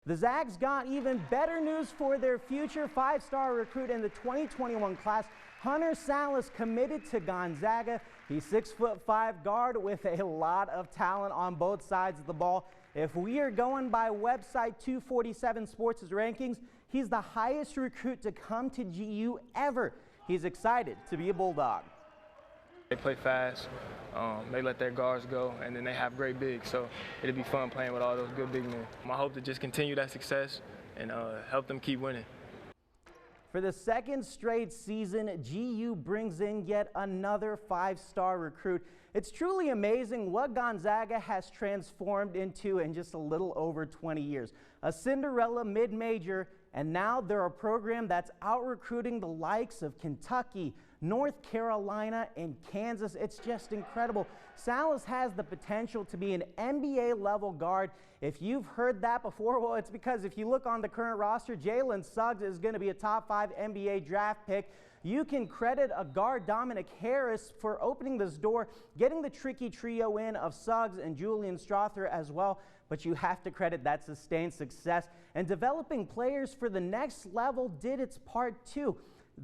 The Zags got even better news for their future. Five-star recruit in the 2021 class, Hunter Salas, committed to Gonzaga. He's 6'5" guard with a lot of talent on both sides of the ball. If we are going by website 247 Sports' rankings, he's the highest recruit to come to GU ever. He's excited to be a Bulldog. They play fast, they let their guards go, and then they have great bigs, so it'll be fun playing with all those good big men. I hope to just continue that success and help them keep winning. For the second straight season, GU brings in yet another five-star recruit. It's truly amazing what Gonzaga has transformed into in just a little over 20 years. A Cinderella mid-major, and now they're a program that's out-recruiting the likes of Kentucky, North Carolina, and Kansas. It's just incredible. Salas has the potential to be an NBA-level guard. If you've heard that before, well, it's because if you look on the current roster, Jalen Suggs is going to be a top 5 NBA draft pick. You can credit a guard, Dominic Harris, for opening this door, getting the tricky trio in of Suggs and Julian Strother as well. But you have to credit that sustained success, and developing players for the next level did its part too.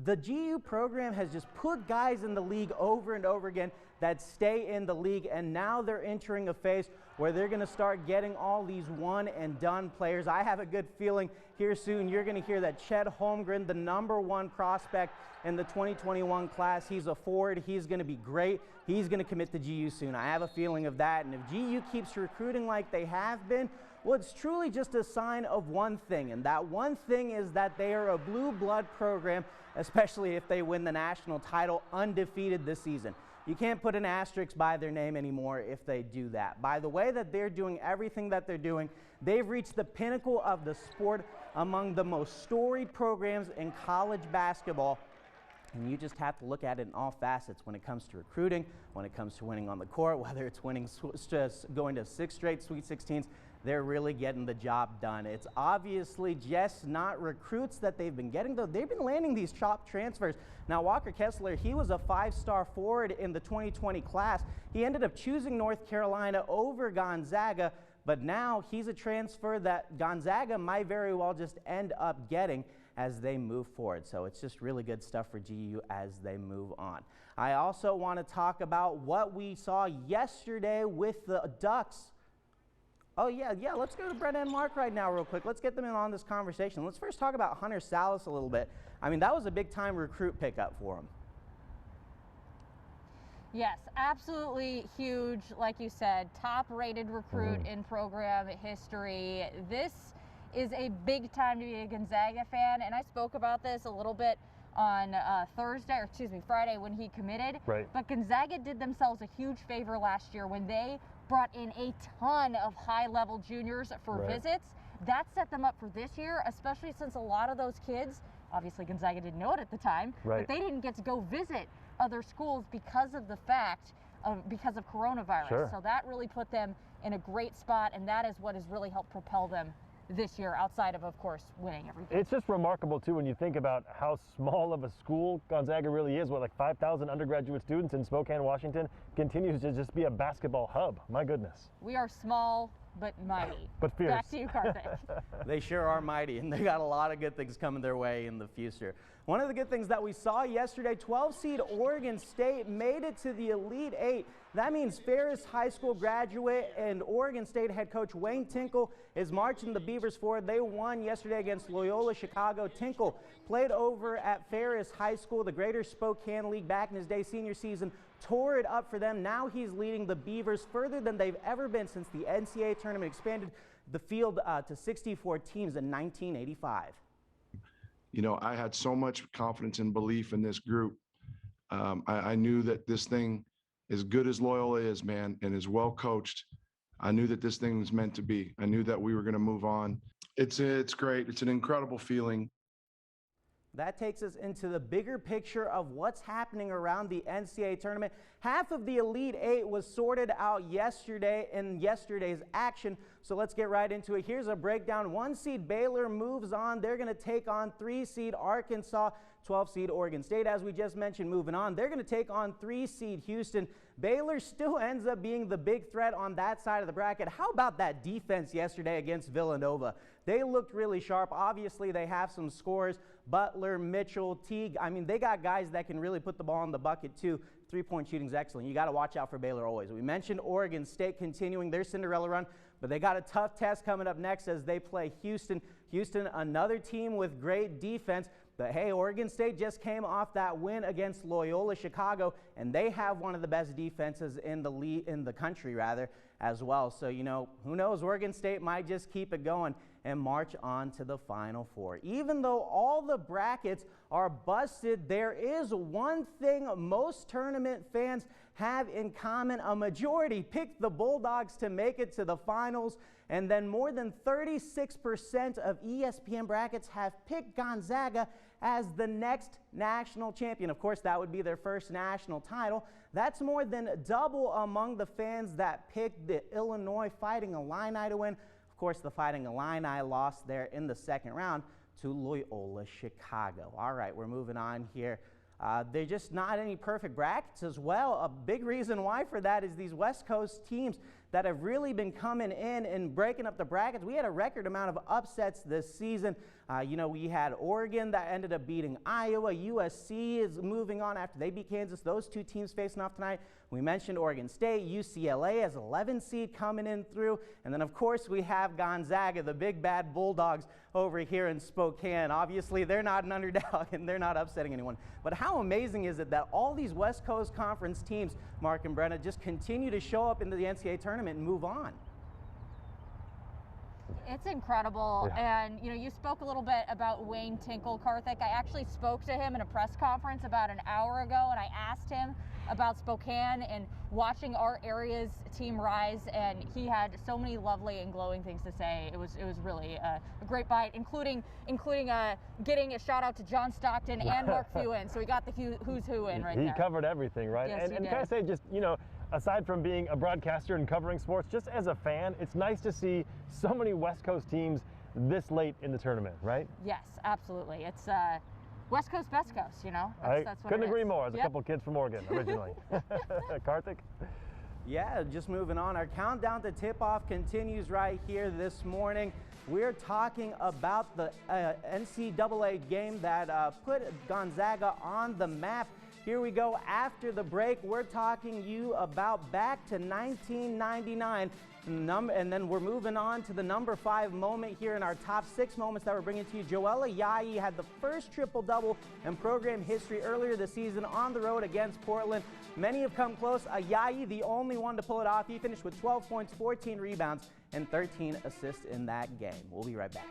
The GU program has just put guys in the league over and over again that stay in the league, and now they're entering a phase where they're going to start getting all these one-and-done players. I have a good feeling here soon you're going to hear that Chet Holmgren, the #1 prospect in the 2021 class, he's a forward. He's going to be great. He's going to commit to GU soon. I have a feeling of that, and if GU keeps recruiting like they have been, well, it's truly just a sign of one thing, and that one thing is that they are a blue blood program, especially if they win the national title undefeated this season. You can't put an asterisk by their name anymore if they do that. By the way that they're doing everything that they're doing, they've reached the pinnacle of the sport among the most storied programs in college basketball. And you just have to look at it in all facets when it comes to recruiting, when it comes to winning on the court, whether it's winning, just going to 6 straight Sweet 16s. They're really getting the job done. It's obviously just not recruits that they've been getting, though. They've been landing these top transfers. Now, Walker Kessler, he was a 5-star forward in the 2020 class. He ended up choosing North Carolina over Gonzaga, but now he's a transfer that Gonzaga might very well just end up getting as they move forward. So it's just really good stuff for GU as they move on. I also want to talk about what we saw yesterday with the Ducks. Oh, yeah, let's go to Brett and Mark right now real quick. Let's get them in on this conversation. Let's first talk about Hunter Salas a little bit. I mean, that was a big-time recruit pickup for him. Yes, absolutely huge. Like you said, top-rated recruit in program history. This is a big time to be a Gonzaga fan, and I spoke about this a little bit on Friday when he committed. Right. But Gonzaga did themselves a huge favor last year when they brought in a ton of high-level juniors for visits. That set them up for this year, especially since a lot of those kids, obviously Gonzaga didn't know it at the time, but they didn't get to go visit other schools because of coronavirus. Sure. So that really put them in a great spot, and that is what has really helped propel them this year, outside of course, winning everything. It's just remarkable, too, when you think about how small of a school Gonzaga really is, with like 5,000 undergraduate students in Spokane, Washington, continues to just be a basketball hub. My goodness. We are small but mighty. But fierce. Back to you, Karthik. They sure are mighty, and they got a lot of good things coming their way in the future. One of the good things that we saw yesterday, 12-seed Oregon State made it to the Elite Eight. That means Ferris High School graduate and Oregon State head coach Wayne Tinkle is marching the Beavers forward. They won yesterday against Loyola Chicago. Tinkle played over at Ferris High School, the Greater Spokane League, back in his day senior season, tore it up for them. Now he's leading the Beavers further than they've ever been since the NCAA Tournament expanded the field to 64 teams in 1985. You know, I had so much confidence and belief in this group. I knew that this thing, as good as Loyola is, man, and as well coached, I knew that this thing was meant to be. I knew that we were going to move on. It's great. It's an incredible feeling. That takes us into the bigger picture of what's happening around the NCAA tournament. Half of the Elite Eight was sorted out yesterday in yesterday's action, so let's get right into it. Here's a breakdown. 1-seed Baylor moves on. They're going to take on 3-seed Arkansas. 12-seed Oregon State, as we just mentioned, moving on. They're going to take on 3-seed Houston. Baylor still ends up being the big threat on that side of the bracket. How about that defense yesterday against Villanova? they looked really sharp. Obviously, they have some scorers, Butler, Mitchell, Teague. I mean, they got guys that can really put the ball in the bucket too. Three-point shooting is excellent. You got to watch out for Baylor always. We mentioned Oregon State continuing their Cinderella run, but they got a tough test coming up next as they play Houston. Houston, another team with great defense. But hey, Oregon State just came off that win against Loyola Chicago, and they have one of the best defenses in the country, as well. So, you know, who knows? Oregon State might just keep it going and march on to the Final Four. Even though all the brackets are busted, there is one thing most tournament fans have in common. A majority picked the Bulldogs to make it to the finals, and then more than 36% of ESPN brackets have picked Gonzaga as the next national champion. Of course, that would be their first national title. That's more than double among the fans that picked the Illinois Fighting Illini to win. Of course, the Fighting Illini lost there in the second round to Loyola Chicago. All right, we're moving on here. They're just not any perfect brackets as well. A big reason why for that is these West Coast teams that have really been coming in and breaking up the brackets. We had a record amount of upsets this season. You know, we had Oregon that ended up beating Iowa. USC is moving on after they beat Kansas. Those two teams facing off tonight. We mentioned Oregon State, UCLA as 11 seed coming in through. And then, of course, we have Gonzaga, the big bad Bulldogs over here in Spokane. Obviously, they're not an underdog and they're not upsetting anyone. But how amazing is it that all these West Coast Conference teams, Mark and Brenna, just continue to show up into the NCAA tournament and move on? It's incredible. Yeah. And, you know, you spoke a little bit about Wayne Tinkle, Karthik. I actually spoke to him in a press conference about an hour ago, and I asked him about Spokane and watching our area's team rise, and he had so many lovely and glowing things to say. It was really a great bite, including getting a shout out to John Stockton and Mark Fewen. So we got the who's who in right there. He covered everything, right? Yes, and can I say, just, you know, aside from being a broadcaster and covering sports, just as a fan, it's nice to see so many West Coast teams this late in the tournament, right? Yes, absolutely. It's West Coast, best coast, you know? That's what couldn't agree more, as a couple kids from Oregon originally. Karthik? Yeah, just moving on. Our countdown to tip-off continues right here this morning. We're talking about the NCAA game that put Gonzaga on the map. Here we go. After the break, we're talking you about back to 1999. And then we're moving on to the number 5 moment here in our top 6 moments that we're bringing to you. Joella Yayi had the first triple-double in program history earlier this season on the road against Portland. Many have come close. Yayi, the only one to pull it off. He finished with 12 points, 14 rebounds, and 13 assists in that game. We'll be right back.